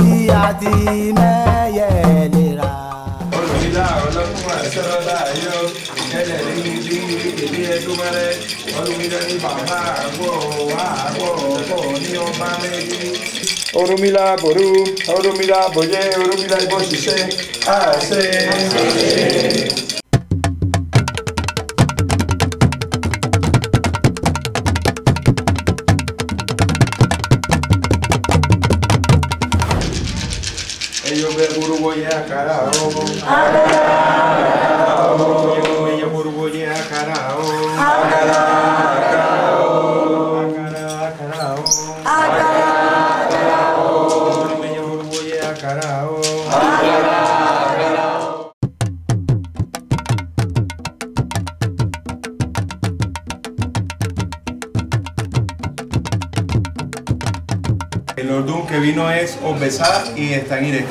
tí a ti mẹ́yẹ lera. Olùmílà ọlọ́kùnrin àṣọrọ̀ láàyò ìṣẹ̀lẹ̀ ní ilé ẹdúnmẹ́rẹ́ olùmílà ní bàbá àgbọ̀ ọkọ̀ ní ọba méjì. Orúmílà bòrú, Orúmílà bòjẹ́, Orúmílà ibò ṣiṣẹ́ àṣẹ. Yo ve Uruguay a carao, yo Uruguay a carao, El ordún que vino es Obesá y Estangire.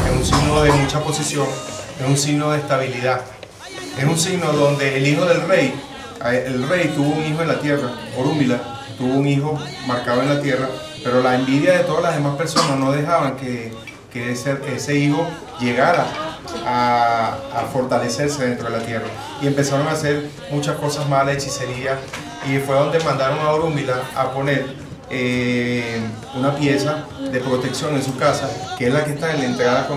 Es un signo de mucha posición, es un signo de estabilidad. Es un signo donde el hijo del rey, el rey tuvo un hijo en la tierra, Orúmila, tuvo un hijo marcado en la tierra, pero la envidia de todas las demás personas no dejaban que ese hijo llegara a fortalecerse dentro de la tierra, y empezaron a hacer muchas cosas malas, hechicería, y fue donde mandaron a Orúmila a poner una pieza de protección en su casa, que es la que está en la entrada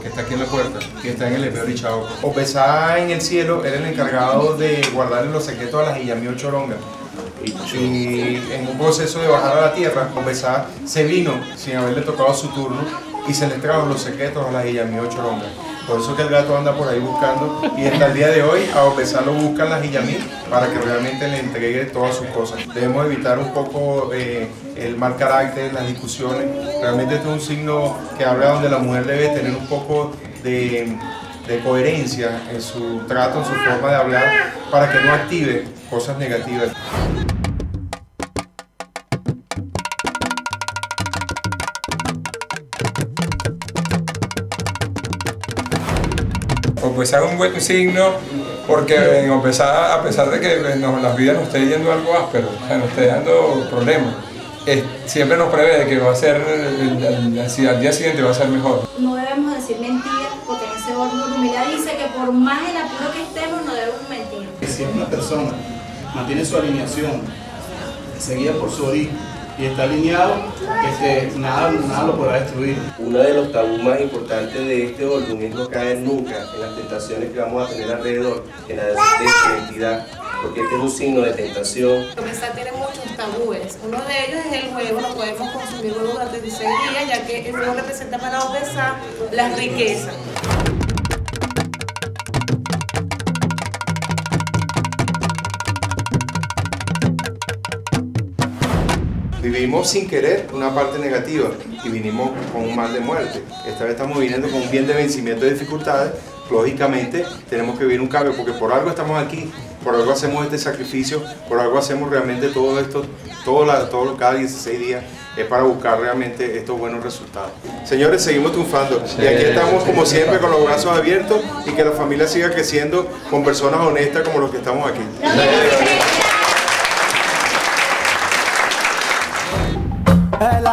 que está aquí en la puerta, que está en el Ebeo Richao. Obesá en el cielo era el encargado de guardarle los secretos a las Iyamío Choronga. Y en un proceso de bajar a la tierra, Obesá se vino sin haberle tocado su turno y se le trajo los secretos a las Iyamío Choronga. Por eso que el gato anda por ahí buscando, y hasta el día de hoy a Obesá lo buscan las Iyamí para que realmente le entregue todas sus cosas. Debemos evitar un poco el mal carácter, las discusiones. Realmente este es un signo que habla donde la mujer debe tener un poco de coherencia en su trato, en su forma de hablar, para que no active cosas negativas. Obesá es un buen signo porque en Obesá, a pesar de que la vida nos esté yendo algo áspero, o sea, nos esté dando problemas, siempre nos prevé que va a ser, al día siguiente va a ser mejor. No debemos decir mentiras, porque en ese orden Orúmila dice que por más en apuro que estemos no debemos mentir. Si una persona mantiene su alineación, seguida por su origen, y está alineado, nada lo podrá destruir. Uno de los tabús más importantes de este orden es no caer nunca en las tentaciones que vamos a tener alrededor, en la desidentidad, porque este es un signo de tentación. Obesá tiene muchos tabúes. Uno de ellos es el huevo, lo podemos consumir luego durante 16 días, ya que el huevo representa para Obesá las riquezas. Vivimos sin querer una parte negativa y vinimos con un mal de muerte. Esta vez estamos viniendo con un bien de vencimiento de dificultades. Lógicamente tenemos que vivir un cambio, porque por algo estamos aquí, por algo hacemos este sacrificio, por algo hacemos realmente todo esto, cada 16 días, es para buscar realmente estos buenos resultados. Señores, seguimos triunfando, y aquí estamos como siempre con los brazos abiertos, y que la familia siga creciendo con personas honestas como los que estamos aquí. El